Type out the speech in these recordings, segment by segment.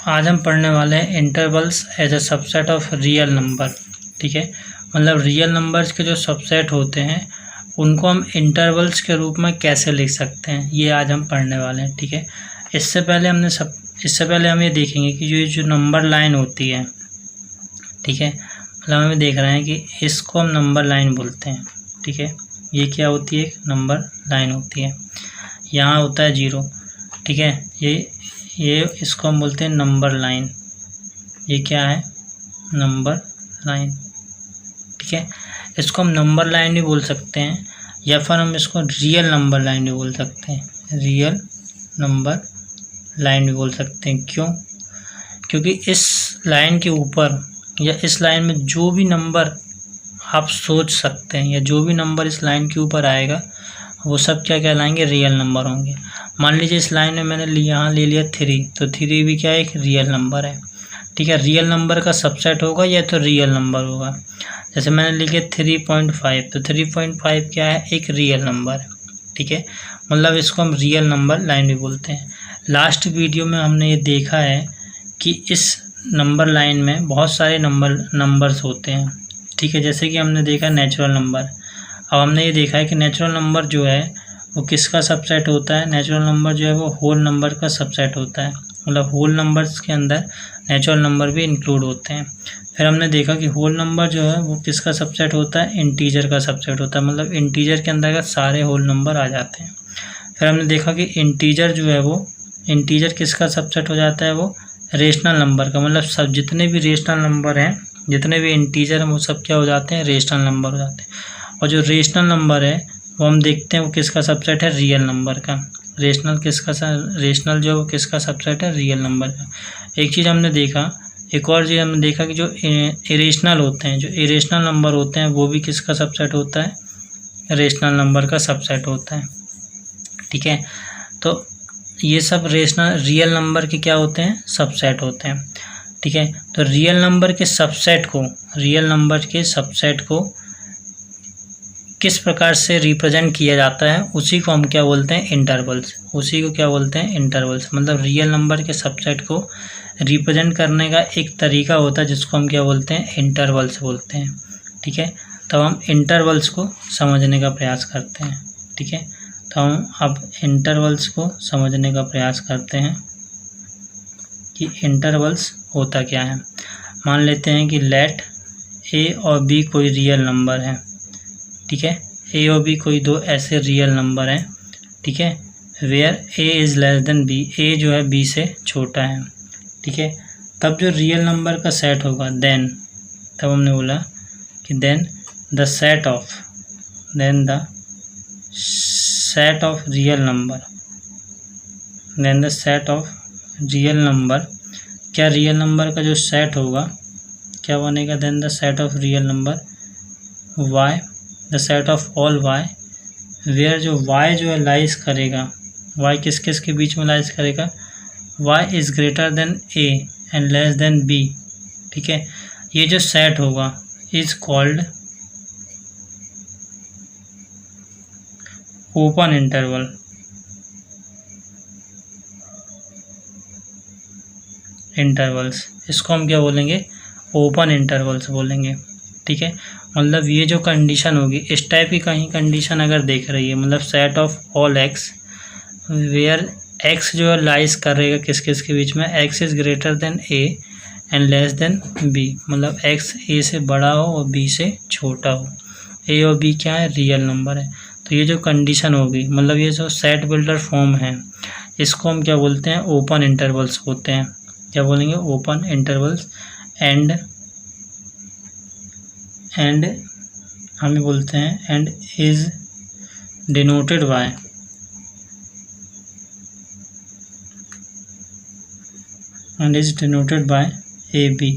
आज हम पढ़ने वाले हैं intervals as a subset of real number. ठीक है, मतलब रियल नंबर्स के जो सबसेट होते हैं उनको हम इंटरवल्स के रूप में कैसे लिख सकते हैं, ये आज हम पढ़ने वाले हैं। ठीक है, इससे पहले हम ये देखेंगे कि जो नंबर लाइन होती है, ठीक है, मतलब हमें देख रहे हैं कि इसको हम नंबर लाइन बोलते हैं। ठीक है, ये क्या होती है, एक नंबर लाइन होती है। यहाँ होता है 0। ठीक है, ये इसको हम बोलते हैं नंबर लाइन। ये क्या है, नंबर लाइन। ठीक है, इसको हम नंबर लाइन भी बोल सकते हैं या फिर हम इसको रियल नंबर लाइन भी बोल सकते हैं। रियल नंबर लाइन भी बोल सकते हैं। क्यों? क्योंकि इस लाइन के ऊपर या इस लाइन में जो भी नंबर आप सोच सकते हैं या जो भी नंबर इस लाइन के ऊपर आएगा वो सब क्या कहलाएंगे, रियल नंबर होंगे। मान लीजिए इस लाइन में मैंने यहाँ ले लिया 3, तो 3 भी क्या है, एक रियल नंबर है। ठीक है, रियल नंबर का सबसेट होगा या तो रियल नंबर होगा। जैसे मैंने लिखा 3.5, तो 3.5 क्या है, एक रियल नंबर है। ठीक है, मतलब इसको हम रियल नंबर लाइन भी बोलते हैं। लास्ट वीडियो में हमने ये देखा है कि इस नंबर लाइन में बहुत सारे नंबर्स होते हैं। ठीक है, जैसे कि हमने देखा नेचुरल नंबर। अब हमने ये देखा है कि नेचुरल नंबर जो है वो किसका सबसेट होता है, नेचुरल नंबर जो है वो होल नंबर का सबसेट होता है। मतलब होल नंबर्स के अंदर नेचुरल नंबर भी इंक्लूड होते हैं। फिर हमने देखा कि होल नंबर जो है वो किसका सबसेट होता है, इंटीजर का सबसेट होता है। मतलब इंटीजर के अंदर सारे होल नंबर आ जाते हैं। फिर हमने देखा कि इंटीजर जो है वो इंटीजर किसका सबसेट हो जाता है, वो रेशनल नंबर का। मतलब सब जितने भी रेशनल नंबर हैं, जितने भी इंटीजर हैं, वो सब क्या हो जाते हैं, रेशनल नंबर हो जाते हैं। और जो रेशनल नंबर है वो हम देखते हैं वो किसका सबसेट है, रियल नंबर का। रेशनल जो है वो किसका सबसेट है, रियल नंबर का। एक चीज़ हमने देखा, एक और चीज़ हमने देखा कि जो इरेशनल होते हैं, जो इरेशनल नंबर होते हैं वो भी किसका सबसेट होता है, रेशनल नंबर का सबसेट होता है। ठीक है, तो ये सब रियल नंबर के क्या होते हैं, सबसेट होते हैं। ठीक है, तो रियल नंबर के सबसेट को किस प्रकार से रिप्रेजेंट किया जाता है, उसी को हम क्या बोलते हैं, इंटरवल्स। उसी को क्या बोलते हैं, इंटरवल्स। मतलब रियल नंबर के सबसेट को रिप्रेजेंट करने का एक तरीका होता है जिसको हम क्या बोलते हैं, इंटरवल्स बोलते हैं। ठीक है, तो हम इंटरवल्स को समझने का प्रयास करते हैं। ठीक है, तो हम अब इंटरवल्स को समझने का प्रयास करते हैं कि इंटरवल्स होता क्या है। मान लेते हैं कि लेट ए और बी कोई रियल नंबर है। ठीक है, ए और बी कोई दो ऐसे रियल नंबर हैं। ठीक है, where A is less than B, A जो है बी से छोटा है। ठीक है, तब जो रियल नंबर का सेट होगा देन, तब हमने बोला कि then the set of real number, क्या रियल नंबर का जो सेट होगा क्या बनेगा, then the set of real number y, the set of all y, where जो वाई जो है लाइज करेगा, वाई किस किस के बीच में लाइज करेगा, y is greater than a and less than b. ठीक है, ये जो सेट होगा इज कॉल्ड ओपन इंटरवल्स। इसको हम क्या बोलेंगे, ओपन इंटरवल्स बोलेंगे। ठीक है, मतलब ये जो कंडीशन होगी, इस टाइप की कहीं कंडीशन अगर देख रही है, मतलब set of all x where x जो है लाइज करेगा किस किस के बीच में, x is greater than a and less than b. मतलब एक्स ए से बड़ा हो और बी से छोटा हो। ए और बी क्या है, रियल नंबर है। तो ये जो कंडीशन होगी, मतलब ये जो सेट बिल्डर फॉर्म है, इसको हम क्या बोलते हैं, ओपन इंटरवल्स होते हैं। क्या बोलेंगे, ओपन इंटरवल्स। एंड हम बोलते हैं and is denoted by a b.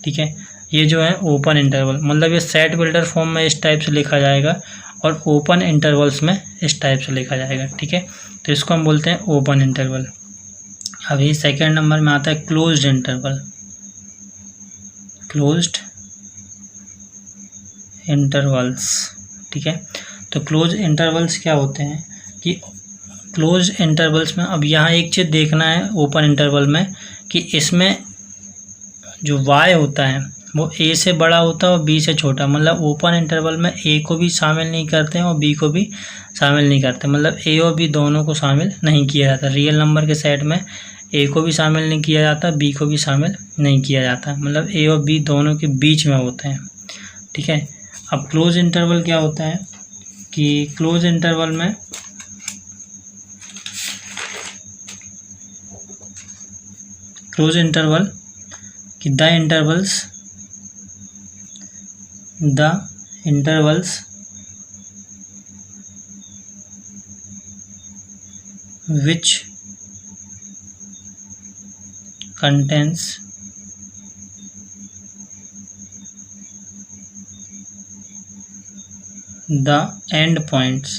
ठीक है, ये जो है ओपन इंटरवल, मतलब ये सेट बिल्डर फॉर्म में इस टाइप से लिखा जाएगा और ओपन इंटरवल्स में इस टाइप से लिखा जाएगा। ठीक है, तो इसको हम बोलते हैं ओपन इंटरवल। अभी सेकेंड नंबर में आता है क्लोज्ड इंटरवल्स। ठीक है, तो क्लोज इंटरवल्स क्या होते हैं कि क्लोज इंटरवल्स में अब यहाँ एक चीज़ देखना है ओपन इंटरवल में कि इसमें जो y होता है वो a से बड़ा होता है और b से छोटा, मतलब ओपन इंटरवल में a को भी शामिल नहीं करते हैं और b को भी शामिल नहीं करते, मतलब a और b दोनों को शामिल नहीं किया जाता। रियल नंबर के सेट में a को भी शामिल नहीं किया जाता, b को भी शामिल नहीं किया जाता, मतलब a और b दोनों के बीच में होते हैं। ठीक है, अब क्लोज इंटरवल क्या होता है कि क्लोज इंटरवल में क्लोज इंटरवल कि the intervals which contains the endpoints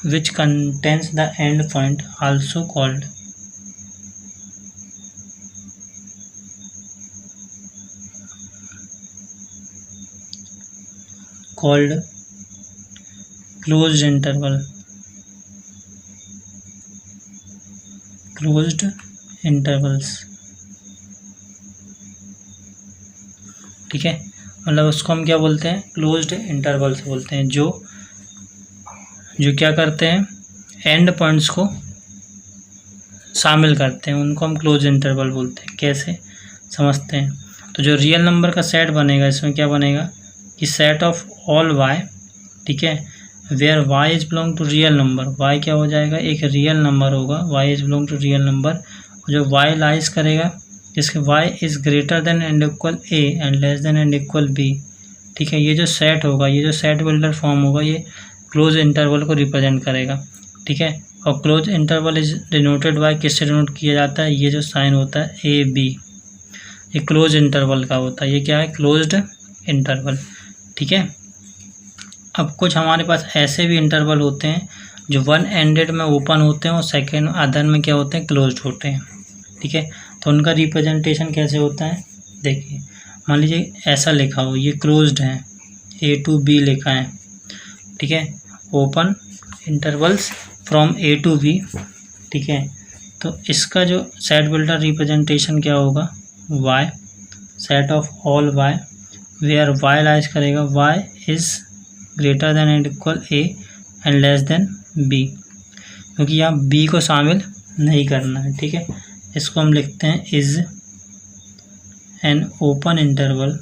which contains the endpoint also called closed intervals। ठीक है, मतलब उसको हम क्या बोलते हैं, क्लोज्ड इंटरवल्स बोलते हैं, जो क्या करते हैं, एंड पॉइंट्स को शामिल करते हैं, उनको हम क्लोज इंटरवल बोलते हैं। कैसे समझते हैं, तो जो रियल नंबर का सेट बनेगा इसमें क्या बनेगा कि सेट ऑफ ऑल y, ठीक है, where y is belong to real number, y क्या हो जाएगा, एक रियल नंबर होगा, y is belong to real number, जो y लाइज करेगा जिसके y is greater than and equal a and less than and equal b। ठीक है, ये जो सेट होगा, ये जो सेट बिल्डर फॉर्म होगा, ये क्लोज इंटरवल को रिप्रेजेंट करेगा। ठीक है, और close interval is denoted bye, किससे डिनोट किया जाता है, ये जो साइन होता है ए बी, ये क्लोज इंटरवल का होता है, ये क्या है, क्लोज्ड इंटरवल। ठीक है, अब कुछ हमारे पास ऐसे भी इंटरवल होते हैं जो वन एंडेड में ओपन होते हैं और सेकेंड अदर में क्या होते हैं, क्लोज्ड होते हैं। ठीक है, तो उनका रिप्रेजेंटेशन कैसे होता है, देखिए मान लीजिए ऐसा लिखा हो, ये क्लोज्ड है, ए टू बी लिखा है। ठीक है, open intervals from a to b. ठीक है, तो इसका जो सेट बिल्डर रिप्रेजेंटेशन क्या होगा, y, set of all y where y lies करेगा y is greater than and equal a and less than b, क्योंकि यहाँ b को शामिल नहीं करना है। ठीक है, इसको हम लिखते हैं is an open interval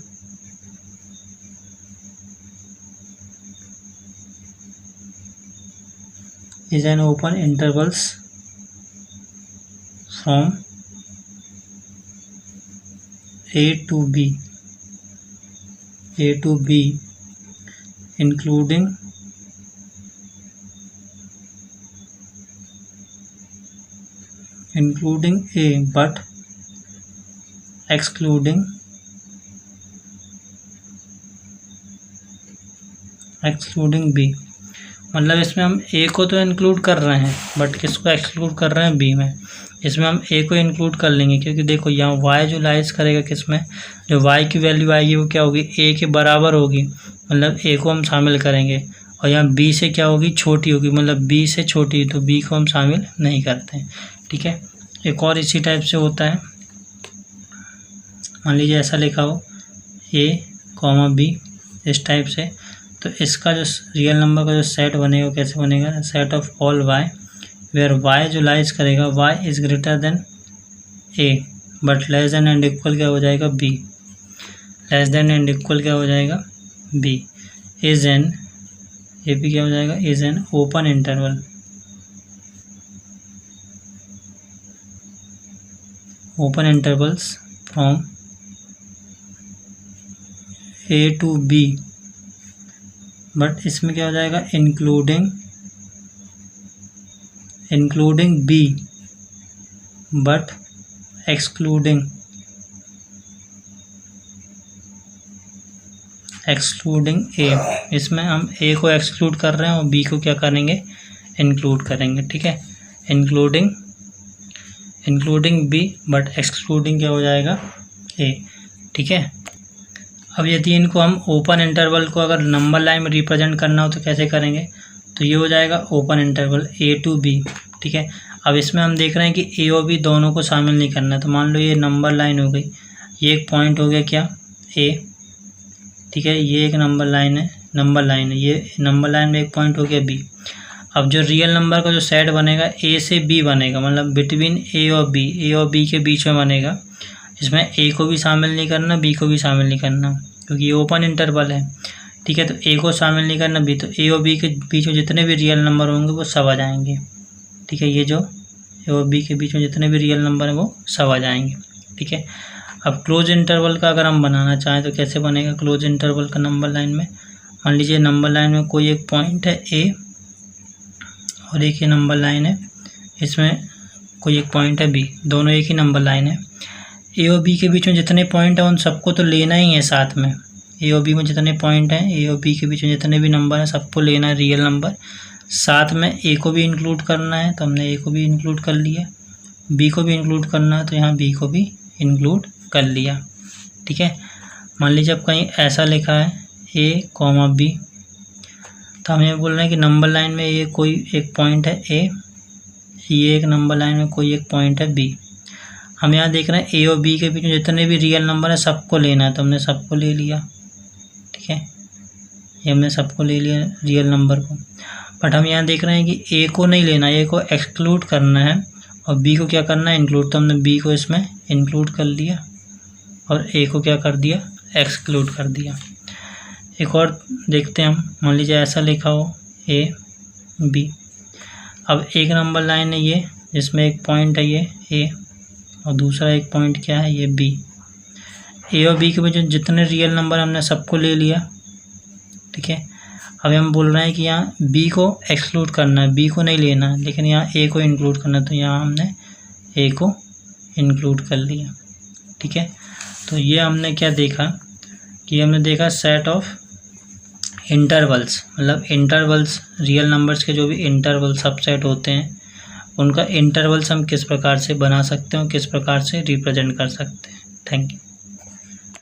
from A to B including A but excluding B, मतलब इसमें हम ए को तो इंक्लूड कर रहे हैं बट किसको एक्सक्लूड कर रहे हैं, बी में। इसमें हम ए को इंक्लूड कर लेंगे क्योंकि देखो यहाँ वाई जो लाइज करेगा किसमें, जो वाई की वैल्यू आएगी वो क्या होगी, ए के बराबर होगी, मतलब ए को हम शामिल करेंगे, और यहाँ बी से क्या होगी, छोटी होगी, मतलब बी से छोटी, तो बी को हम शामिल नहीं करते हैं। ठीक है, एक और इसी टाइप से होता है, मान लीजिए ऐसा लिखा हो ए कॉमा बी, इस टाइप से, तो इसका जो रियल नंबर का जो सेट बनेगा कैसे बनेगा, set of all y where y जो लाइज करेगा y is greater than a but less than and equal क्या हो जाएगा b, less than and equal क्या हो जाएगा b, इज एन, ये भी क्या हो जाएगा, is an open intervals from a to b, but इसमें क्या हो जाएगा, including B but excluding A। इसमें हम A को एक्सक्लूड कर रहे हैं और B को क्या करेंगे, इंक्लूड करेंगे। ठीक है, इंक्लूडिंग B बट एक्सक्लूडिंग क्या हो जाएगा A। ठीक है, अब यदि इनको हम ओपन इंटरवल को अगर नंबर लाइन में रिप्रेजेंट करना हो तो कैसे करेंगे, तो ये हो जाएगा open interval A to B, ठीक है। अब इसमें हम देख रहे हैं कि A और B दोनों को शामिल नहीं करना है, तो मान लो ये नंबर लाइन हो गई, ये एक पॉइंट हो गया क्या A, ठीक है, ये एक नंबर लाइन है, ये नंबर लाइन में एक पॉइंट हो गया B। अब जो रियल नंबर का जो सेट बनेगा A से B बनेगा, मतलब बिटवीन A और B के बीच में बनेगा। इसमें A को भी शामिल नहीं करना, B को भी शामिल नहीं करना, क्योंकि ये ओपन इंटरवल है, ठीक है। तो A को शामिल नहीं करना, B, तो A और B के बीच में जितने भी रियल नंबर होंगे वो सब आ जाएंगे, ठीक है। ये जो A और B के बीच में जितने भी रियल नंबर हैं वो सब आ जाएंगे, ठीक है। अब क्लोज इंटरवल का अगर हम बनाना चाहें तो कैसे बनेगा क्लोज इंटरवल का नंबर लाइन में, मान लीजिए नंबर लाइन में कोई एक पॉइंट है A और एक ही नंबर लाइन है, इसमें कोई एक पॉइंट है B, दोनों एक ही नंबर लाइन है। A और B के बीच में जितने पॉइंट हैं उन सबको तो लेना ही है साथ में। A और B में जितने पॉइंट हैं, A और B के बीच में जितने भी नंबर हैं सबको लेना है रियल नंबर, साथ में A को भी इंक्लूड करना है, तो हमने A को भी इंक्लूड कर लिया, B को भी इंक्लूड करना है तो यहाँ B को भी इंक्लूड कर लिया, ठीक है। मान लीजिए अब कहीं ऐसा लिखा है A, B, तो हम ये बोल रहे हैं कि नंबर लाइन में ये कोई एक पॉइंट है A, ये एक नंबर लाइन में कोई एक पॉइंट है B। हम यहाँ देख रहे हैं A और B के बीच में जितने भी रियल नंबर है सबको लेना है, तो हमने सबको ले लिया, ठीक है, ये हमने सबको ले लिया रियल नंबर को। बट हम यहाँ देख रहे हैं कि A को नहीं लेना, A को एक्सक्लूड करना है और B को क्या करना है इंक्लूड, तो हमने B को इसमें इंक्लूड कर लिया और A को क्या कर दिया एक्सक्लूड कर दिया। एक और देखते हैं हम, मान लीजिए ऐसा लिखा हो A, B, अब एक नंबर लाइन है ये जिसमें एक पॉइंट है ये A और दूसरा एक पॉइंट क्या है ये B। A और B के बीच जितने रियल नंबर हमने सबको ले लिया, ठीक है। अब हम बोल रहे हैं कि यहाँ B को एक्सक्लूड करना है, B को नहीं लेना है, लेकिन यहाँ A को इंक्लूड करना है, तो यहाँ हमने A को इंक्लूड कर लिया, ठीक है। तो ये हमने क्या देखा कि हमने देखा सेट ऑफ इंटरवल्स, मतलब इंटरवल्स रियल नंबर्स के जो भी इंटरवल सबसेट होते हैं उनका इंटरवल्स हम किस प्रकार से बना सकते हैं और किस प्रकार से रिप्रेजेंट कर सकते हैं। Thank you.